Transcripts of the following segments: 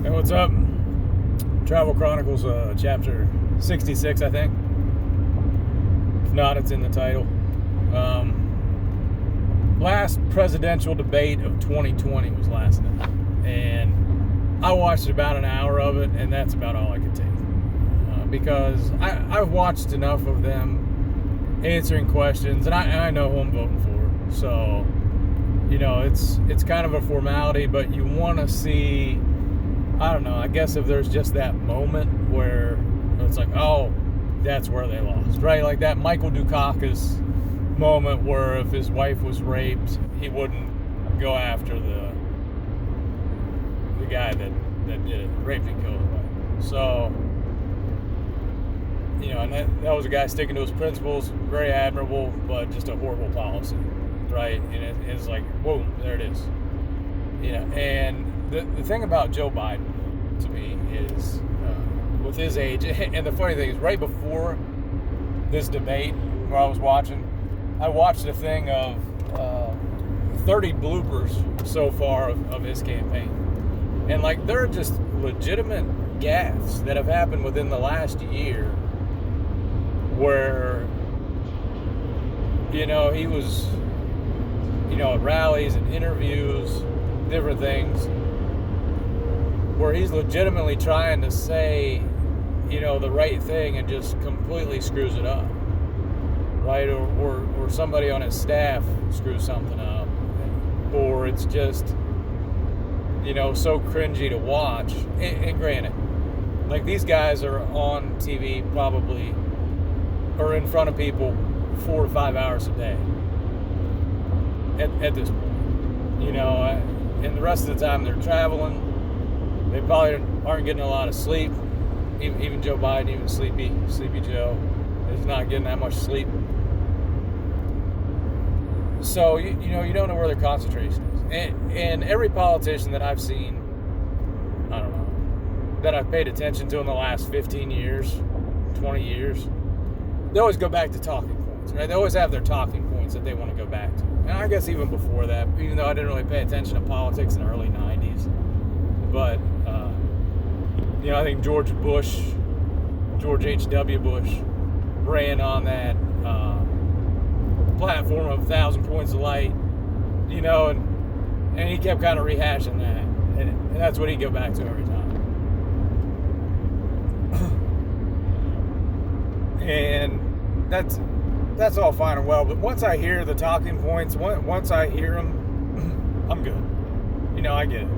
Hey, what's up? Travel Chronicles, chapter 66, I think. If not, it's in the title. Last presidential debate of 2020 was last night. And I watched about an hour of it, and that's about all I could take. Because I've watched enough of them answering questions, and I know who I'm voting for. So, it's kind of a formality, but you want to see... I don't know, I guess if there's just that moment where it's like, oh, that's where they lost, right? Like that Michael Dukakis moment where if his wife was raped, he wouldn't go after the guy that did it, raped and killed his wife. So, and that was a guy sticking to his principles, very admirable, but just a horrible policy, right? And it's like, whoa, there it is. And the thing about Joe Biden, to me, is with his age, and the funny thing is, right before this debate, where I was watching, I watched a thing of 30 bloopers so far of his campaign. And, there are just legitimate gaffes that have happened within the last year where, he was, at rallies and interviews, different things, where he's legitimately trying to say, the right thing and just completely screws it up, right? Or somebody on his staff screws something up, or it's just, so cringy to watch. And granted, these guys are on TV probably, or in front of people 4 to 5 hours a day at this point, and the rest of the time they're traveling. They probably aren't getting a lot of sleep. Even Joe Biden, even Sleepy Joe, is not getting that much sleep. So you don't know where their concentration is. And every politician that I've seen, I don't know, that I've paid attention to in the last 15 years, 20 years, they always go back to talking points, right? They always have their talking points that they want to go back to. And I guess even before that, even though I didn't really pay attention to politics in the early 90s, but I think George H.W. Bush ran on that platform of 1,000 points of light, and he kept kind of rehashing that, and that's what he'd go back to every time. And that's all fine and well, but once I hear the talking points, once I hear them, I'm good. I get it.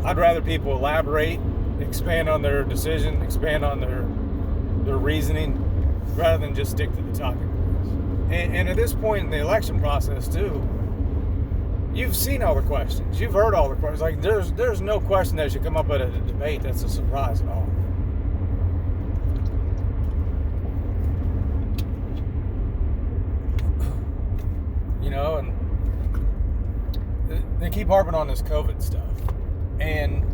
I'd rather people elaborate, expand on their decision, expand on their reasoning, rather than just stick to the talking points. And at this point in the election process, too, you've seen all the questions. You've heard all the questions. There's no question that should come up at a debate that's a surprise at all. And they keep harping on this COVID stuff. And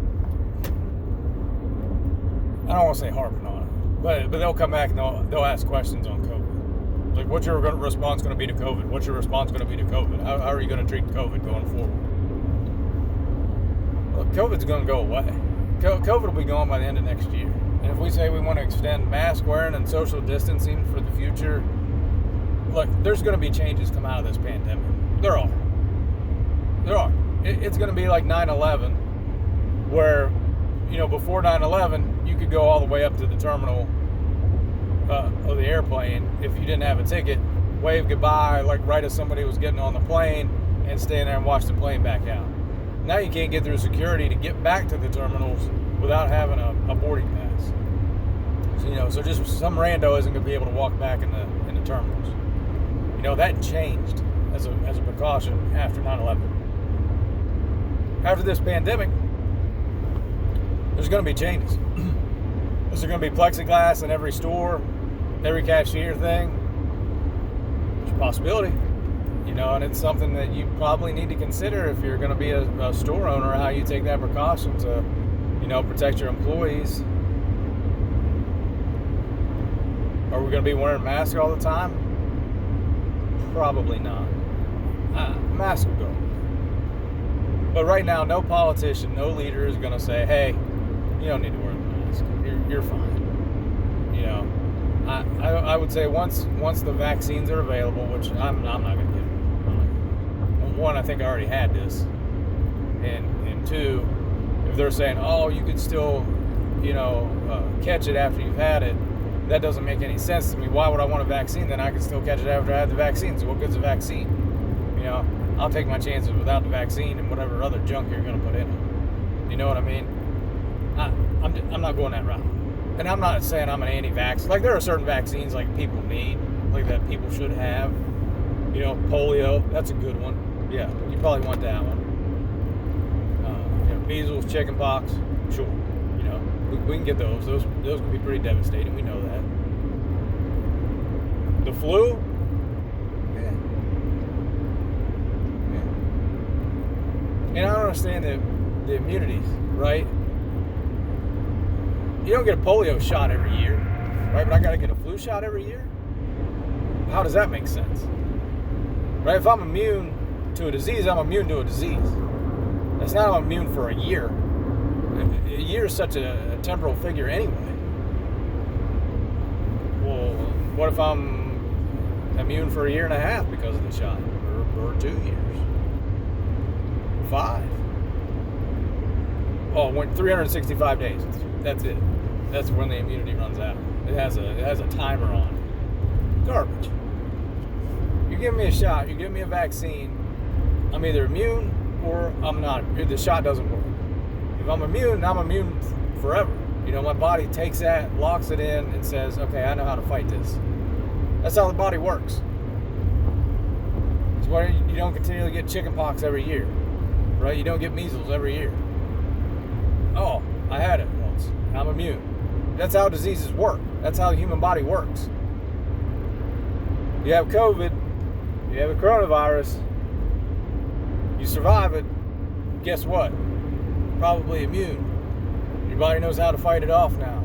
I don't want to say harping on it, but they'll come back and they'll ask questions on COVID. Like, what's your response going to be to COVID? What's your response going to be to COVID? How are you going to treat COVID going forward? Well, COVID's going to go away. COVID will be gone by the end of next year. And if we say we want to extend mask wearing and social distancing for the future, look, there's going to be changes come out of this pandemic. There are. It's going to be like 9/11, where, before 9/11, you could go all the way up to the terminal of the airplane if you didn't have a ticket, wave goodbye, right as somebody was getting on the plane, and stand there and watch the plane back out. Now you can't get through security to get back to the terminals without having a boarding pass. So just some rando isn't going to be able to walk back in the terminals. That changed as a precaution after 9/11. After this pandemic, there's going to be changes. There's going to be plexiglass in every store, every cashier thing. There's a possibility, and it's something that you probably need to consider if you're going to be a store owner, how you take that precaution to, protect your employees. Are we going to be wearing masks all the time? Probably not. Masks will go. But right now, no politician, no leader is going to say, hey, you don't need to wear a mask. You're fine. You know, I would say once the vaccines are available, which I'm not going to get them. One, I think I already had this. And two, if they're saying, oh, you could still, catch it after you've had it, that doesn't make any sense to me. Why would I want a vaccine? Then I can still catch it after I had the vaccine. So what good's a vaccine? I'll take my chances without the vaccine and whatever other junk you're going to put in it. You know what I mean? I'm not going that route. And I'm not saying I'm an anti-vax. Like, there are certain vaccines like people need, like that people should have. Polio, that's a good one. Yeah, you probably want that one. Measles, chickenpox, sure. We can get those. Those can be pretty devastating. We know that. The flu, yeah. And I don't understand the immunities, right? You don't get a polio shot every year, right? But I got to get a flu shot every year? How does that make sense? Right? If I'm immune to a disease, I'm immune to a disease. That's not I'm immune for a year. A year is such a temporal figure anyway. Well, what if I'm immune for a year and a half because of the shot? Or 2 years? 5? Oh, 365 days. That's it. That's when the immunity runs out. It has a timer on it. Garbage. You give me a shot, you give me a vaccine, I'm either immune or I'm not. The shot doesn't work. If I'm immune forever. My body takes that, locks it in, and says, okay, I know how to fight this. That's how the body works. That's why you don't continually get chickenpox every year, right? You don't get measles every year. Oh, I had it once. I'm immune. That's how diseases work. That's how the human body works. You have COVID, you have a coronavirus, you survive it, guess what? Probably immune. Your body knows how to fight it off now.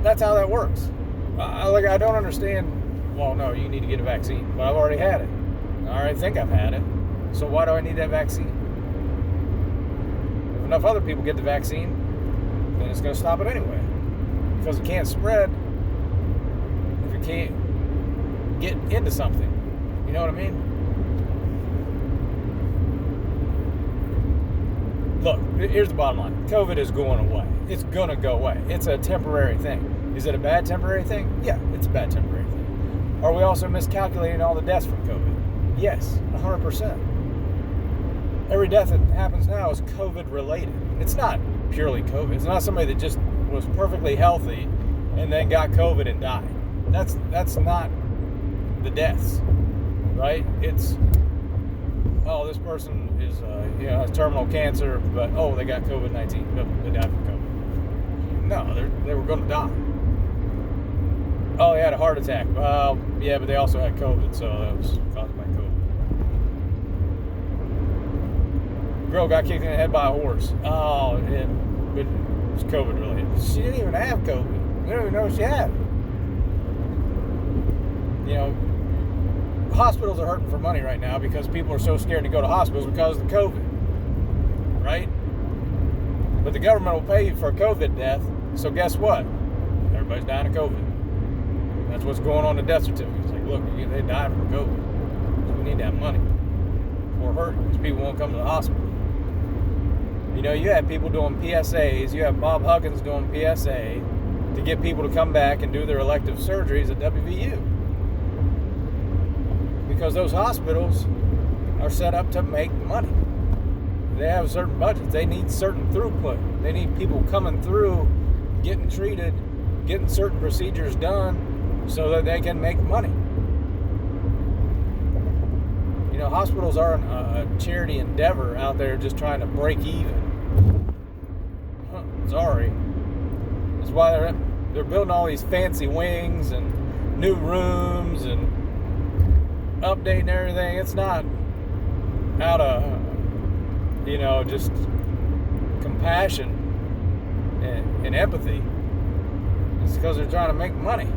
That's how that works. I don't understand. Well, no, you need to get a vaccine, but I've already had it. I already think I've had it. So why do I need that vaccine? If enough other people get the vaccine, then it's going to stop it anyway. Because it can't spread if it can't get into something. You know what I mean? Look, here's the bottom line. COVID is going away. It's going to go away. It's a temporary thing. Is it a bad temporary thing? Yeah, it's a bad temporary thing. Are we also miscalculating all the deaths from COVID? Yes, 100%. Every death that happens now is COVID related. It's not purely COVID. It's not somebody that just was perfectly healthy and then got COVID and died. That's not the deaths, right? It's, oh, this person is has terminal cancer, but they got COVID-19. No, they died from COVID. No, they were going to die. Oh, they had a heart attack. Well, yeah, but they also had COVID, so that was caused by COVID. Girl got kicked in the head by a horse. Oh, it was COVID related. She didn't even have COVID. We don't even know what she had. Hospitals are hurting for money right now because people are so scared to go to hospitals because of the COVID, right? But the government will pay you for a COVID death, so guess what? Everybody's dying of COVID. That's what's going on in death certificates. Like, look, they died from COVID, so we need that money. Or hurt, because people won't come to the hospital. You have people doing PSAs. You have Bob Huggins doing PSA to get people to come back and do their elective surgeries at WVU. Because those hospitals are set up to make money. They have certain budgets. They need certain throughput. They need people coming through, getting treated, getting certain procedures done so that they can make money. Hospitals aren't a charity endeavor out there just trying to break even. Sorry. That's why they're building all these fancy wings and new rooms and updating everything. It's not out of, just compassion and empathy. It's because they're trying to make money.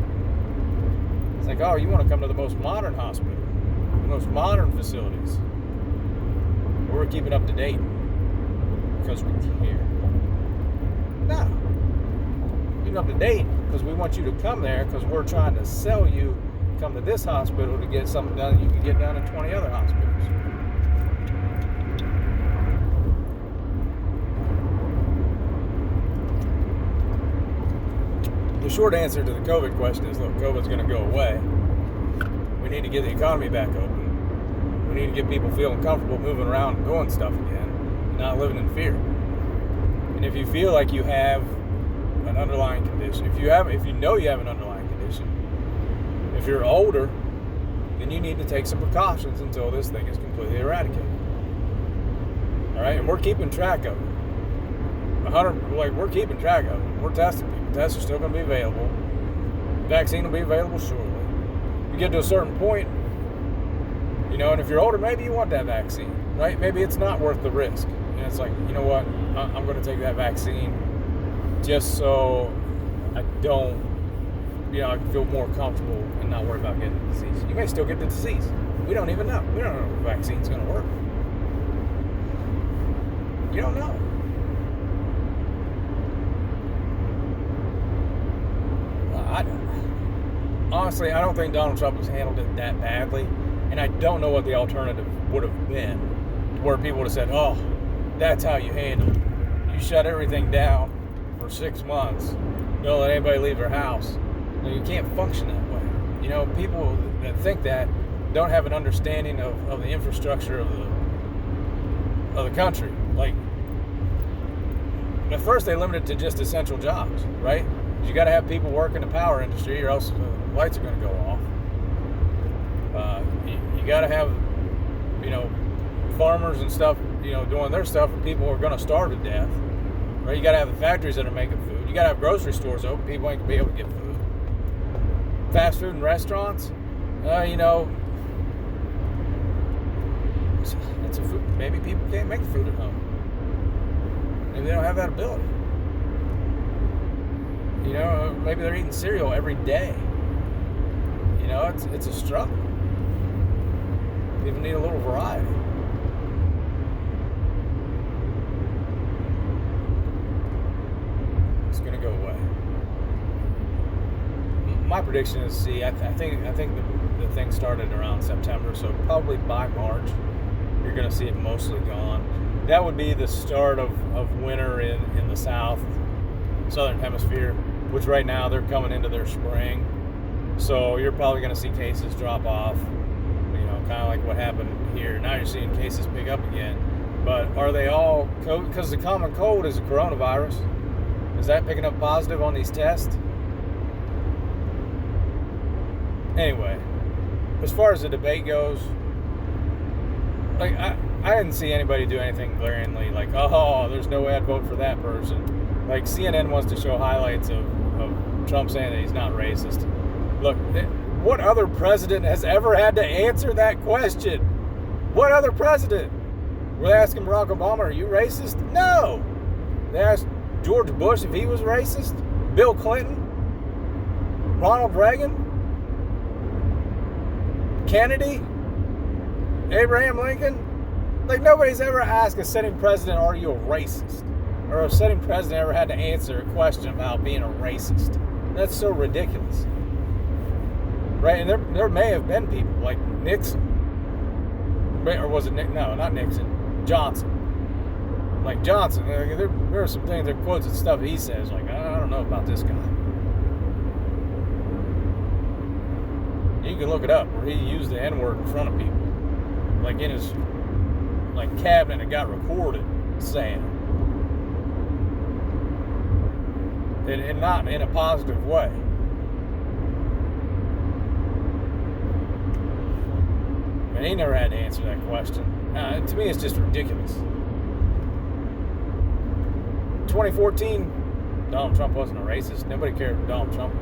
It's like, oh, you want to come to the most modern hospital, the most modern facilities. we're keeping up to date because we care. No. Keeping up to date because we want you to come there because we're trying to sell you, come to this hospital to get something done you can get done in 20 other hospitals. The short answer to the COVID question is, look, COVID's going to go away. We need to get the economy back open. We need to get people feeling comfortable moving around and doing stuff again, and not living in fear. And if you feel like you have an underlying condition, if you know you have an underlying condition, if you're older, then you need to take some precautions until this thing is completely eradicated. All right, and we're keeping track of it. We're keeping track of it. We're testing people. Tests are still going to be available. Vaccine will be available shortly. You get to a certain point, and if you're older, maybe you want that vaccine, right? Maybe it's not worth the risk. And it's like, you know what? I'm going to take that vaccine just so I don't, I can feel more comfortable and not worry about getting the disease. You may still get the disease. We don't even know. We don't know if the vaccine's going to work. You don't know. Honestly, I don't think Donald Trump has handled it that badly, and I don't know what the alternative would have been, where people would have said, oh, that's how you handle it. You shut everything down for 6 months, don't let anybody leave their house. No, you can't function that way. People that think that don't have an understanding of the infrastructure of the country. Like, at first they limited it to just essential jobs, right? You got to have people work in the power industry, or else the lights are going to go off. You got to have, farmers and stuff, doing their stuff, and people are going to starve to death. Right? You got to have the factories that are making food. You got to have grocery stores open. People ain't going to be able to get food. Fast food and restaurants, it's a food. Maybe people can't make food at home. Maybe they don't have that ability. Maybe they're eating cereal every day. It's a struggle. People need a little variety. It's going to go away. My prediction is, I think the thing started around September, so probably by March, you're going to see it mostly gone. That would be the start of winter in the southern hemisphere, which right now they're coming into their spring. So you're probably going to see cases drop off, kind of like what happened here. Now you're seeing cases pick up again. But are they all COVID? Because the common cold is a coronavirus. Is that picking up positive on these tests? Anyway, as far as the debate goes, like I didn't see anybody do anything glaringly like, oh, there's no way I'd vote for that person. Like, CNN wants to show highlights of Trump saying that he's not racist. Look, what other president has ever had to answer that question? What other president? Were they asking Barack Obama, are you racist? No. They asked George Bush if he was racist. Bill Clinton. Ronald Reagan. Kennedy. Abraham Lincoln. Like, nobody's ever asked a sitting president, are you a racist? Or a sitting president ever had to answer a question about being a racist. That's so ridiculous. Right? And there may have been people like Nixon. Or was it Nick? No, not Nixon. Johnson. Like Johnson. There are some things, there are quotes and stuff he says, like, I don't know about this guy. You can look it up, where he used the N-word in front of people. Like in his cabinet, it got recorded saying it. And not in a positive way. And he never had to answer that question. To me, it's just ridiculous. 2014, Donald Trump wasn't a racist. Nobody cared for Donald Trump,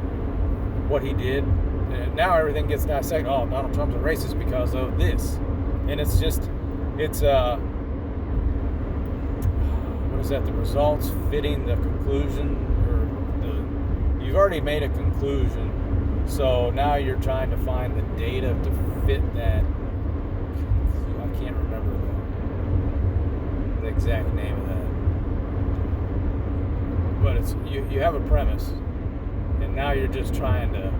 what he did. And now everything gets dissected. Oh, Donald Trump's a racist because of this. And it's what is that? The results fitting the conclusion, or you've already made a conclusion, so now you're trying to find the data to fit that. I can't remember exact name of that. But it's you have a premise, and now you're just trying to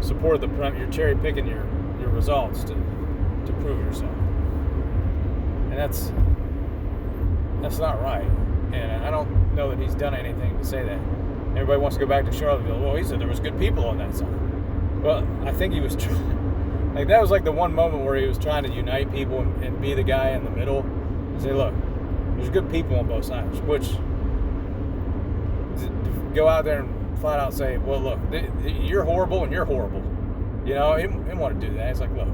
support the premise. You're cherry picking your results to prove yourself, and that's not right. And I don't know that he's done anything to say that. Everybody wants to go back to Charlottesville. Well, he said there was good people on that side. Well, I think he was trying. Like, that was like the one moment where he was trying to unite people and be the guy in the middle and say, look, there's good people on both sides. Which, go out there and flat out say, well, look, you're horrible and you're horrible. You know, he didn't want to do that. It's like, look,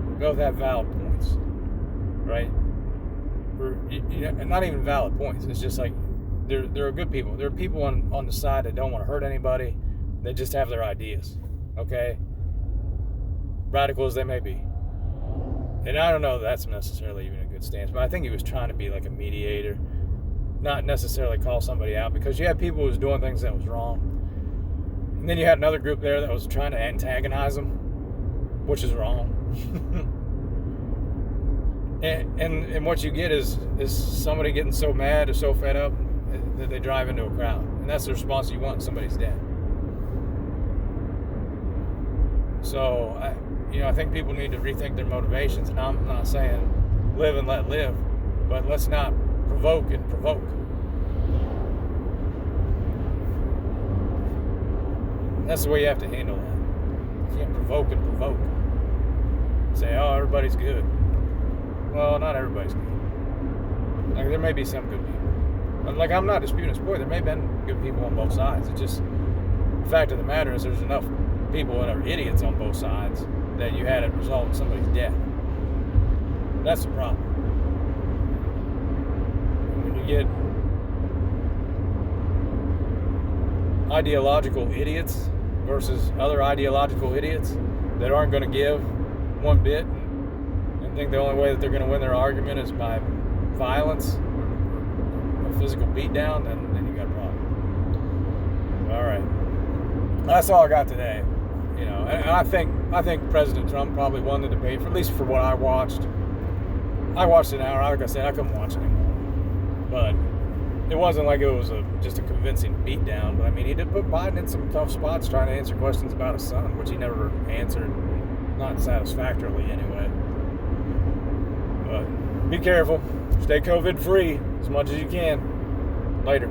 we both have valid points, right? Not even valid points. It's just like there are good people. There are people on the side that don't want to hurt anybody. They just have their ideas, okay? Radical as they may be. And I don't know if that's necessarily even a good stance, but I think he was trying to be like a mediator, not necessarily call somebody out, because you had people who was doing things that was wrong. And then you had another group there that was trying to antagonize them, which is wrong. and what you get is somebody getting so mad or so fed up that they drive into a crowd. And that's the response you want. Somebody's dead. So, I think people need to rethink their motivations. And I'm not saying live and let live, but let's not provoke and provoke. That's the way you have to handle that. You can't provoke and provoke. Say, oh, everybody's good. Well, not everybody's good. Like, there may be some good people. Like, I'm not disputing his point. There may have been good people on both sides. It's just, the fact of the matter is there's enough people that are idiots on both sides that you had it result in somebody's death. That's the problem. When you get ideological idiots versus other ideological idiots that aren't going to give one bit and think the only way that they're going to win their argument is by violence or physical beatdown, then you got a problem. All right. That's all I got today. And I think President Trump probably won the debate, at least for what I watched. I watched an hour. Like I said, I couldn't watch anymore. But it wasn't like it was just a convincing beatdown. But, I mean, he did put Biden in some tough spots trying to answer questions about his son, which he never answered, not satisfactorily anyway. But be careful. Stay COVID-free as much as you can. Later.